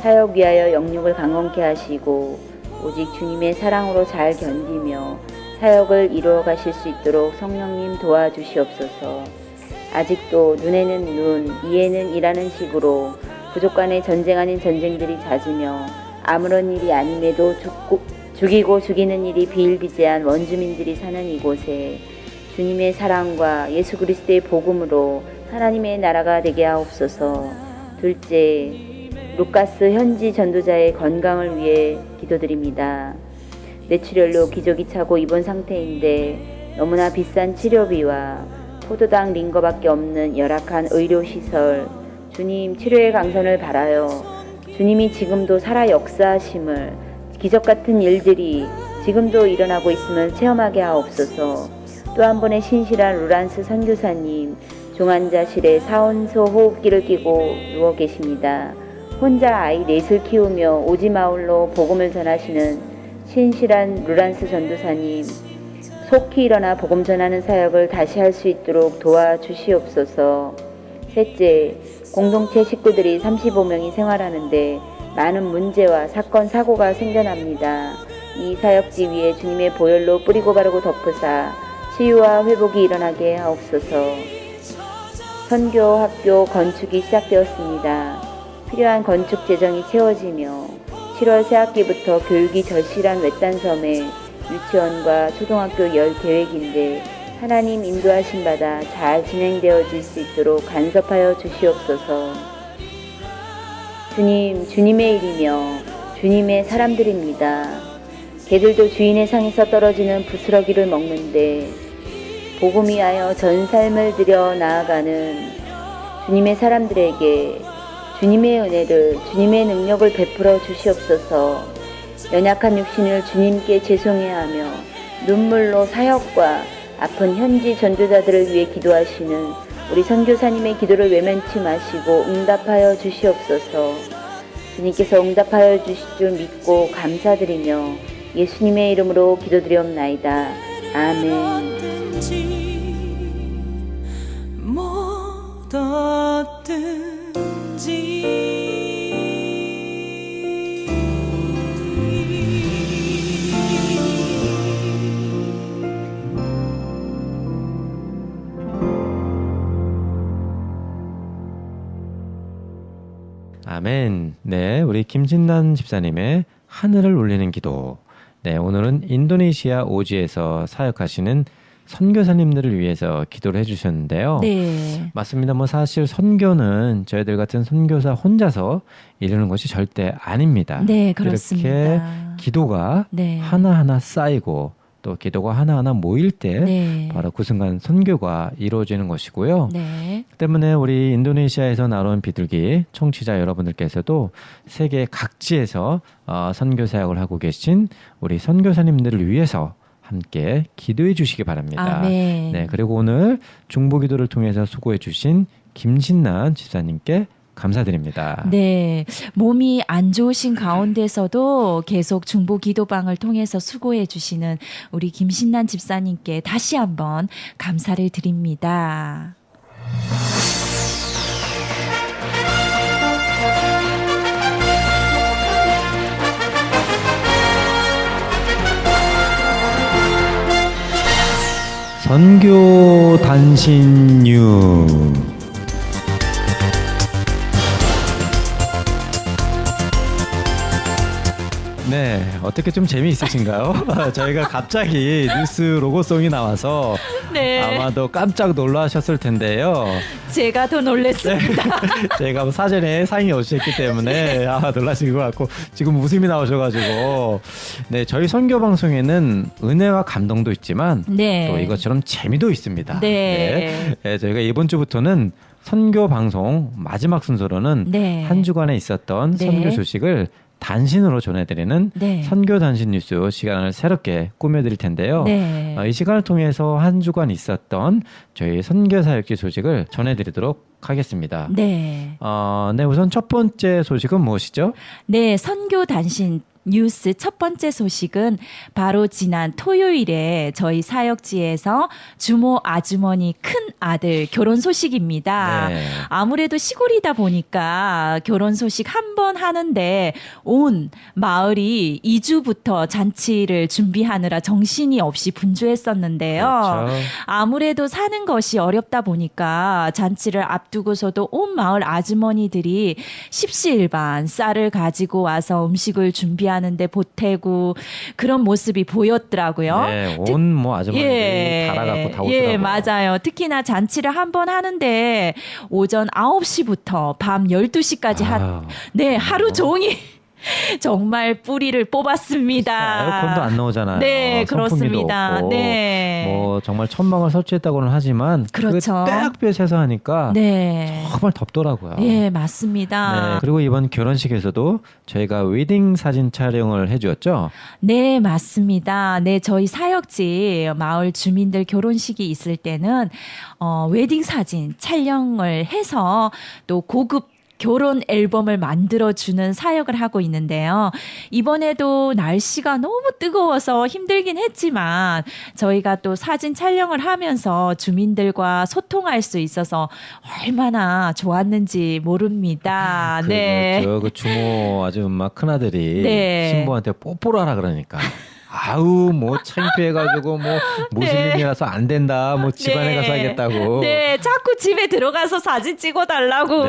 S6: 사역 위하여 영육을 강건케 하시고 오직 주님의 사랑으로 잘 견디며 사역을 이루어 가실 수 있도록 성령님 도와주시옵소서. 아직도 눈에는 눈, 이에는 이라는 식으로 부족 간의 전쟁 아닌 전쟁들이 잦으며 아무런 일이 아님에도 죽이고 죽이는 일이 비일비재한 원주민들이 사는 이곳에 주님의 사랑과 예수 그리스도의 복음으로 하나님의 나라가 되게 하옵소서. 둘째, 루카스 현지 전도자의 건강을 위해 기도드립니다. 뇌출혈로 기저귀 차고 입원 상태인데 너무나 비싼 치료비와 포도당 링거밖에 없는 열악한 의료시설, 주님 치료의 강선을 바라요. 주님이 지금도 살아 역사하심을, 기적 같은 일들이 지금도 일어나고 있음을 체험하게 하옵소서. 또 한 번의 신실한 루란스 선교사님, 중환자실에 사온소 호흡기를 끼고 누워 계십니다. 혼자 아이 넷을 키우며 오지마을로 복음을 전하시는 신실한 루란스 전도사님, 속히 일어나 복음 전하는 사역을 다시 할 수 있도록 도와주시옵소서. 셋째, 공동체 식구들이 35명이 생활하는데 많은 문제와 사건, 사고가 생겨납니다. 이 사역지 위에 주님의 보혈로 뿌리고 바르고 덮으사 치유와 회복이 일어나게 하옵소서. 선교 학교 건축이 시작되었습니다. 필요한 건축 재정이 채워지며 7월 새학기부터 교육이 절실한 외딴섬에 유치원과 초등학교 열 계획인데 하나님 인도하신 바다 잘 진행되어질 수 있도록 간섭하여 주시옵소서. 주님, 주님의 일이며 주님의 사람들입니다. 개들도 주인의 상에서 떨어지는 부스러기를 먹는데 복음 위하여 전 삶을 들여 나아가는 주님의 사람들에게 주님의 은혜를, 주님의 능력을 베풀어 주시옵소서. 연약한 육신을 주님께 죄송해야 하며 눈물로 사역과 아픈 현지 전도자들을 위해 기도하시는 우리 선교사님의 기도를 외면치 마시고 응답하여 주시옵소서. 주님께서 응답하여 주실 줄 믿고 감사드리며 예수님의 이름으로 기도드리옵나이다. 아멘.
S4: 못 얻든지
S3: 아멘. 네, 우리 김진난 집사님의 하늘을 울리는 기도. 네, 오늘은 인도네시아 오지에서 사역하시는 선교사님들을 위해서 기도를 해주셨는데요.
S1: 네.
S3: 맞습니다. 뭐 사실 선교는 저희들 같은 선교사 혼자서 이루는 것이 절대 아닙니다.
S1: 네, 그렇습니다.
S3: 이렇게 기도가
S1: 네.
S3: 하나하나 쌓이고 또 기도가 하나하나 모일 때
S1: 네.
S3: 바로 그 순간 선교가 이루어지는 것이고요.
S1: 네.
S3: 때문에 우리 인도네시아에서 나온 비둘기 청취자 여러분들께서도 세계 각지에서 선교 사역을 하고 계신 우리 선교사님들을 위해서 함께 기도해 주시기 바랍니다.
S1: 아멘.
S3: 네, 그리고 오늘 중보기도를 통해서 수고해 주신 김진난 집사님께 감사드립니다.
S1: 네, 몸이 안 좋으신 가운데서도 계속 중보 기도방을 통해서 수고해 주시는 우리 김신난 집사님께 다시 한번 감사를 드립니다.
S3: 선교 단신유. 네, 어떻게 좀 재미있으신가요? 저희가 갑자기 뉴스 로고송이 나와서
S1: 네.
S3: 아마도 깜짝 놀라셨을 텐데요.
S1: 제가 더 놀랬습니다.
S3: 제가 뭐 사전에 사인이 오셨기 때문에 놀라신 것 같고 지금 웃음이 나오셔가지고 네, 저희 선교 방송에는 은혜와 감동도 있지만
S1: 네.
S3: 또 이것처럼 재미도 있습니다.
S1: 네.
S3: 네, 저희가 이번 주부터는 선교 방송 마지막 순서로는
S1: 네.
S3: 한 주간에 있었던
S1: 네.
S3: 선교 소식을 단신으로 전해드리는
S1: 네.
S3: 선교 단신 뉴스 시간을 새롭게 꾸며드릴 텐데요.
S1: 네.
S3: 이 시간을 통해서 한 주간 있었던 저희 선교 사역지 소식을 전해드리도록 하겠습니다.
S1: 네.
S3: 네, 우선 첫 번째 소식은 무엇이죠?
S1: 네, 선교 단신 뉴스 첫 번째 소식은 바로 지난 토요일에 저희 사역지에서 주모 아주머니 큰 아들 결혼 소식입니다.
S3: 네.
S1: 아무래도 시골이다 보니까 결혼 소식 한 번 하는데 온 마을이 2주부터 잔치를 준비하느라 정신이 없이 분주했었는데요.
S3: 그렇죠.
S1: 아무래도 사는 것이 어렵다 보니까 잔치를 앞두고서도 온 마을 아주머니들이 십시일반 쌀을 가지고 와서 음식을 준비하는데 보태고 그런 모습이 보였더라고요.
S3: 네, 온 뭐 아주머니들이 달아갖고 다 오더라고요.
S1: 예, 맞아요. 특히나 잔치를 한 번 하는데 오전 9시부터 밤 12시까지 네, 하루 종일 정말 뿌리를 뽑았습니다.
S3: 에어컨도 안 나오잖아요.
S1: 네,
S3: 선풍기도
S1: 그렇습니다.
S3: 없고.
S1: 네.
S3: 뭐 정말 천막을 설치했다고는 하지만
S1: 그렇죠.
S3: 떼약볕에서 하니까
S1: 네.
S3: 정말 덥더라고요.
S1: 예, 맞습니다.
S3: 네, 그리고 이번 결혼식에서도 저희가 웨딩 사진 촬영을 해주었죠.
S1: 네, 맞습니다. 네, 저희 사역지 마을 주민들 결혼식이 있을 때는 웨딩 사진 촬영을 해서 또 고급 결혼 앨범을 만들어주는 사역을 하고 있는데요. 이번에도 날씨가 너무 뜨거워서 힘들긴 했지만 저희가 또 사진 촬영을 하면서 주민들과 소통할 수 있어서 얼마나 좋았는지 모릅니다. 네.
S3: 그 주모 아줌마 큰아들이
S1: 네.
S3: 신부한테 뽀뽀를 하라 그러니까 아우 뭐 창피해가지고 뭐 무슬림이라서 안 된다 뭐 집안에 가서 하겠다고
S1: 네, 자꾸 집에 들어가서 사진 찍어달라고.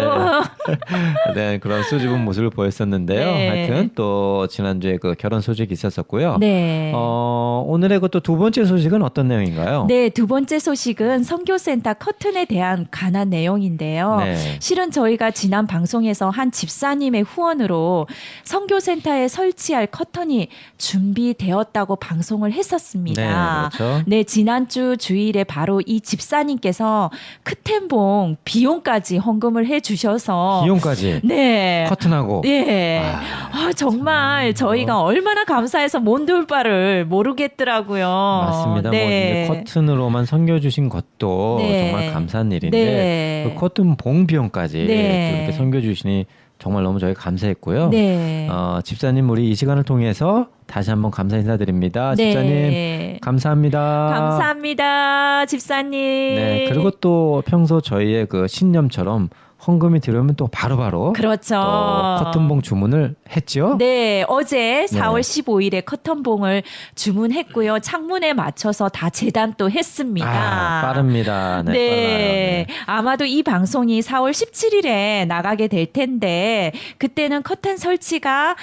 S3: 네, 그런 수줍은 모습을 보였었는데요.
S1: 네.
S3: 하여튼 또 지난주에 그 결혼 소식이 있었었고요.
S1: 네.
S3: 오늘의 그 또 두 번째 소식은 어떤 내용인가요?
S1: 네, 두 번째 소식은 선교센터 커튼에 대한 관한 내용인데요.
S3: 네.
S1: 실은 저희가 지난 방송에서 한 집사님의 후원으로 선교센터에 설치할 커튼이 준비되었다고 방송을 했었습니다.
S3: 네, 그렇죠.
S1: 네, 지난주 주일에 바로 이 집사님께서 크텐봉 비용까지 헌금을 해주셔서
S3: 비용까지
S1: 네.
S3: 커튼하고
S1: 네. 정말 저희가 얼마나 감사해서 몬돌 바를 모르겠더라고요.
S3: 맞습니다.
S1: 네.
S3: 뭐 이제 커튼으로만 섬겨주신 것도
S1: 네.
S3: 정말 감사한 일인데
S1: 네.
S3: 그 커튼 봉 비용까지
S1: 네.
S3: 또 이렇게 섬겨주시니 정말 너무 저희 감사했고요.
S1: 네.
S3: 집사님 우리 이 시간을 통해서 다시 한번 감사 인사드립니다.
S1: 네.
S3: 집사님 감사합니다.
S1: 감사합니다, 집사님.
S3: 네, 그리고 또 평소 저희의 그 신념처럼 헌금이 들어오면 또 바로바로
S1: 그렇죠.
S3: 또 커튼봉 주문을 했죠.
S1: 네, 어제 4월 15일에 커튼봉을 주문했고요. 창문에 맞춰서 다 재단도 했습니다.
S3: 빠릅니다. 네,
S1: 네,
S3: 빨라요. 네.
S1: 아마도 이 방송이 4월 17일에 나가게 될 텐데 그때는 커튼 설치가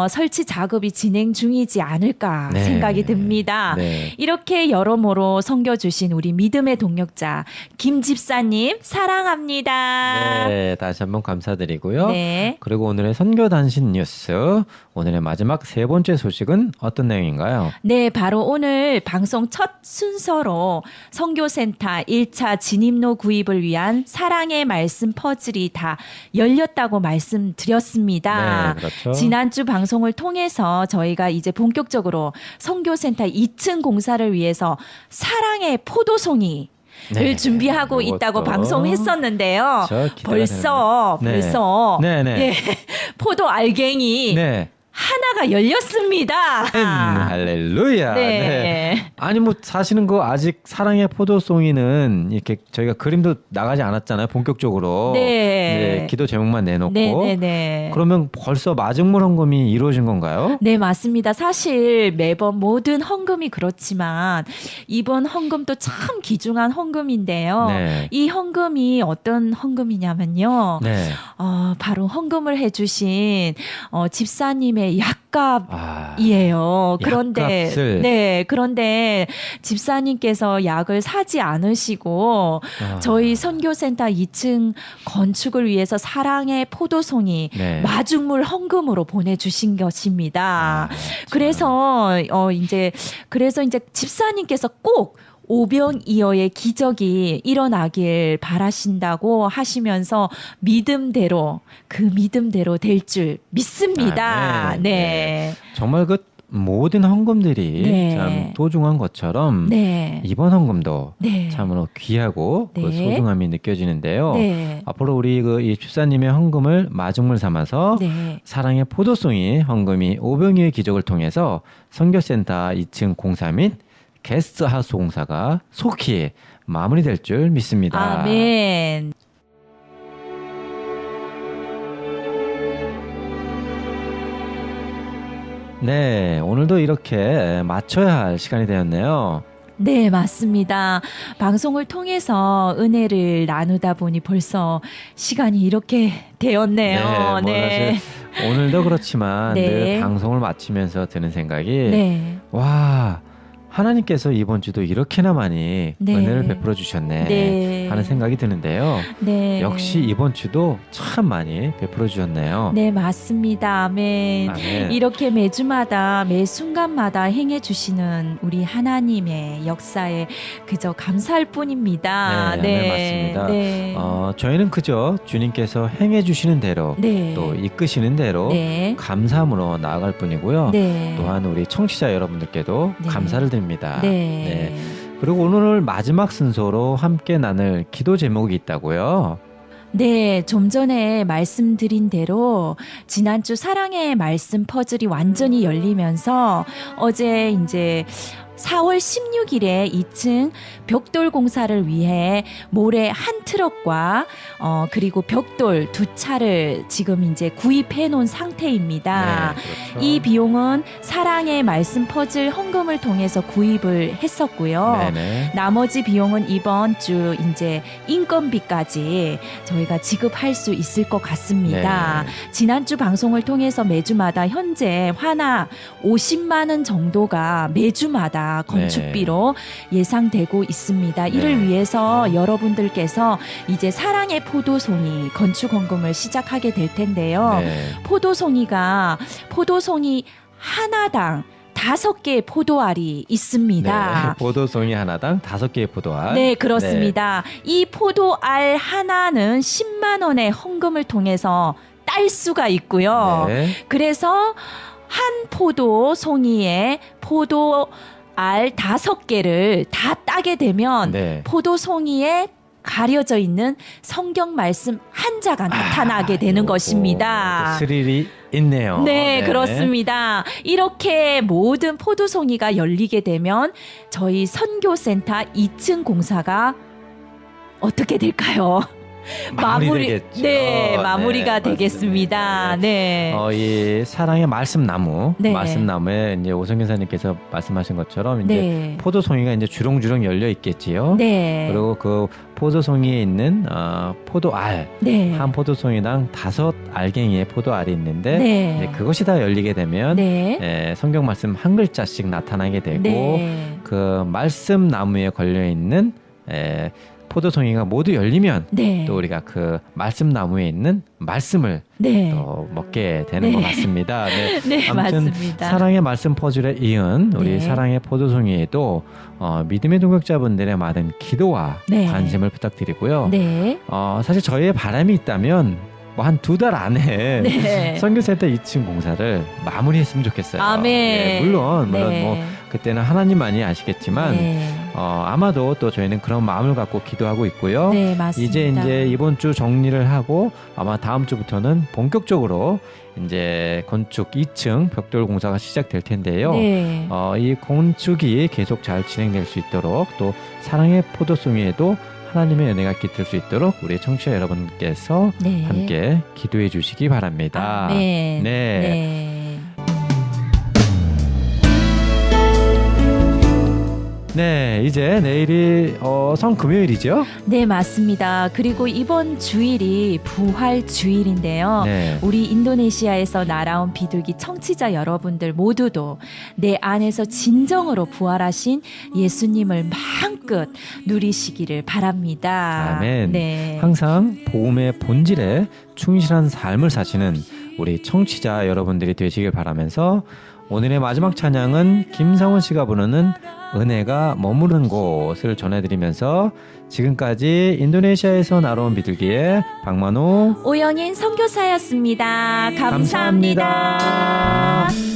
S1: 설치 작업이 진행 중이지 않을까
S3: 네.
S1: 생각이 듭니다.
S3: 네.
S1: 이렇게 여러모로 섬겨주신 우리 믿음의 동력자 김 집사님 사랑합니다.
S3: 네, 다시 한번 감사드리고요.
S1: 네.
S3: 그리고 오늘의 선교 단신 뉴스, 오늘의 마지막 세 번째 소식은 어떤 내용인가요?
S1: 네, 바로 오늘 방송 첫 순서로 선교센터 1차 진입로 구입을 위한 사랑의 말씀 퍼즐이 다 열렸다고 말씀드렸습니다.
S3: 네, 그렇죠.
S1: 지난주 방송을 통해서 저희가 이제 본격적으로 선교센터 2층 공사를 위해서 사랑의 포도송이 를 준비하고
S3: 이것도.
S1: 있다고 방송했었는데요.
S3: 저 기대가
S1: 벌써
S3: 되네요. 네.
S1: 벌써
S3: 네, 네.
S1: 예, 포도 알갱이
S3: 네.
S1: 하나가 열렸습니다.
S3: 할렐루야.
S1: 네.
S3: 아니 뭐 사실은 그 아직 사랑의 포도송이는 이렇게 저희가 그림도 나가지 않았잖아요. 본격적으로.
S1: 네.
S3: 기도 제목만 내놓고.
S1: 네.
S3: 그러면 벌써 마중물 헌금이 이루어진 건가요?
S1: 네, 맞습니다. 사실 매번 모든 헌금이 그렇지만 이번 헌금도 참 귀중한 헌금인데요.
S3: 네.
S1: 이 헌금이 어떤 헌금이냐면요.
S3: 네.
S1: 바로 헌금을 해주신 집사님의
S3: 아,
S1: 약값이에요. 그런데 그런데 집사님께서 약을 사지 않으시고 저희 선교센터 2층 건축을 위해서 사랑의 포도송이
S3: 네.
S1: 마중물 헌금으로 보내주신 것입니다. 그래서 이제 집사님께서 꼭 오병이어의 기적이 일어나길 바라신다고 하시면서 믿음대로 될 줄 믿습니다.
S3: 네. 정말 그 모든 헌금들이
S1: 네.
S3: 참 소중한 것처럼
S1: 네.
S3: 이번 헌금도
S1: 네.
S3: 참으로 귀하고 그
S1: 네.
S3: 소중함이 느껴지는데요.
S1: 네.
S3: 앞으로 우리 이 집사님의 헌금을 마중물 삼아서
S1: 네.
S3: 사랑의 포도송이 헌금이 오병이어의 기적을 통해서 선교센터 2층 공사 및 게스트하우스 공사가 속히 마무리될 줄 믿습니다.
S1: 아멘.
S3: 네, 오늘도 이렇게 맞춰야 할 시간이 되었네요.
S1: 네, 맞습니다. 방송을 통해서 은혜를 나누다 보니 벌써 시간이 이렇게 되었네요.
S3: 사실 오늘도 그렇지만
S1: 네.
S3: 늘 방송을 마치면서 드는 생각이
S1: 네.
S3: 와, 하나님께서 이번 주도 이렇게나 많이
S1: 네.
S3: 은혜를 베풀어 주셨네
S1: 네.
S3: 하는 생각이 드는데요.
S1: 네.
S3: 역시 이번 주도 참 많이 베풀어 주셨네요.
S1: 네, 맞습니다. 아멘.
S3: 아멘.
S1: 이렇게 매주마다 매 순간마다 행해 주시는 우리 하나님의 역사에 그저 감사할 뿐입니다.
S3: 네, 맞습니다.
S1: 네.
S3: 저희는 그저 주님께서 행해 주시는 대로
S1: 네.
S3: 또 이끄시는 대로
S1: 네.
S3: 감사함으로 나아갈 뿐이고요.
S1: 네.
S3: 또한 우리 청취자 여러분들께도
S1: 네.
S3: 감사를 드립니다.
S1: 네.
S3: 그리고 오늘 마지막 순서로 함께 나눌 기도 제목이 있다고요.
S1: 네, 좀 전에 말씀드린 대로 지난주 사랑의 말씀 퍼즐이 완전히 열리면서 어제 이제 4월 16일에 2층 벽돌 공사를 위해 모래 한 트럭과 그리고 벽돌 2차를 지금 이제 구입해 놓은 상태입니다.
S3: 네, 그렇죠.
S1: 이 비용은 사랑의 말씀 퍼즐 헌금을 통해서 구입을 했었고요.
S3: 네네.
S1: 나머지 비용은 이번 주 이제 인건비까지 저희가 지급할 수 있을 것 같습니다.
S3: 네.
S1: 지난주 방송을 통해서 매주마다 현재 화나 50만 원 정도가 매주마다 건축비로 예상되고 있습니다. 이를
S3: 네.
S1: 위해서 여러분들께서 이제 사랑의 포도송이 건축 헌금을 시작하게 될 텐데요.
S3: 네.
S1: 포도송이 하나당 5개의 포도알이 있습니다.
S3: 네, 포도송이 하나당 5개의 포도알.
S1: 네, 그렇습니다. 이 포도알 하나는 10만 원의 헌금을 통해서 딸 수가 있고요.
S3: 네.
S1: 그래서 한 포도송이에 포도알 5개를 다 따게 되면
S3: 네.
S1: 포도송이에 가려져 있는 성경 말씀 한 자가 나타나게 되는
S3: 요거
S1: 것입니다.
S3: 스릴이 있네요.
S1: 네,
S3: 네네.
S1: 그렇습니다. 이렇게 모든 포도송이가 열리게 되면 저희 선교센터 2층 공사가 어떻게 될까요?
S3: 마무리되겠죠.
S1: 네, 마무리가
S3: 네,
S1: 되겠습니다.
S3: 맞습니다.
S1: 네.
S3: 이 사랑의 말씀나무,
S1: 네.
S3: 말씀나무에 이제 오성균 사님께서 말씀하신 것처럼 이제
S1: 네.
S3: 포도송이가 이제 주렁주렁 열려 있겠지요.
S1: 네.
S3: 그리고 그 포도송이에 있는 포도알
S1: 네.
S3: 한 포도송이당 5알갱이의 포도알이 있는데
S1: 네.
S3: 이제 그것이 다 열리게 되면
S1: 네.
S3: 성경 말씀 한 글자씩 나타나게 되고
S1: 네.
S3: 그 말씀 나무에 걸려 있는 포도송이가 모두 열리면
S1: 네.
S3: 또 우리가 그 말씀 나무에 있는 말씀을
S1: 네.
S3: 또 먹게 되는
S1: 네.
S3: 것 같습니다. 네,
S1: 네,
S3: 아무튼
S1: 맞습니다.
S3: 사랑의 말씀 퍼즐에 이은 우리
S1: 네.
S3: 사랑의 포도송이에도 믿음의 동역자분들의 많은 기도와
S1: 네.
S3: 관심을 부탁드리고요.
S1: 네.
S3: 사실 저희의 바람이 있다면 뭐 한 2달 안에
S1: 네.
S3: 선교센터 2층 공사를 마무리했으면 좋겠어요.
S1: 아멘.
S3: 예, 물론
S1: 네.
S3: 뭐 그때는 하나님만이 아시겠지만
S1: 네.
S3: 아마도 또 저희는 그런 마음을 갖고 기도하고 있고요.
S1: 네, 맞습니다.
S3: 이제 이번 주 정리를 하고 아마 다음 주부터는 본격적으로 이제 건축 2층 벽돌 공사가 시작될 텐데요.
S1: 네.
S3: 이 건축이 계속 잘 진행될 수 있도록 또 사랑의 포도송 위에도 하나님의 은혜가 깃들 수 있도록 우리 청취자 여러분께서
S1: 네.
S3: 함께 기도해 주시기 바랍니다.
S1: 네.
S3: 네.
S1: 네.
S3: 네, 이제 내일이 성금요일이죠?
S1: 네, 맞습니다. 그리고 이번 주일이 부활 주일인데요.
S3: 네.
S1: 우리 인도네시아에서 날아온 비둘기 청취자 여러분들 모두도 내 안에서 진정으로 부활하신 예수님을 마음껏 누리시기를 바랍니다.
S3: 아멘.
S1: 네.
S3: 항상 복음의 본질에 충실한 삶을 사시는 우리 청취자 여러분들이 되시길 바라면서 오늘의 마지막 찬양은 김상원 씨가 부르는 은혜가 머무르는 곳을 전해드리면서 지금까지 인도네시아에서 날아온 비둘기의 박만호
S1: 오영인 선교사였습니다. 감사합니다.
S3: 감사합니다.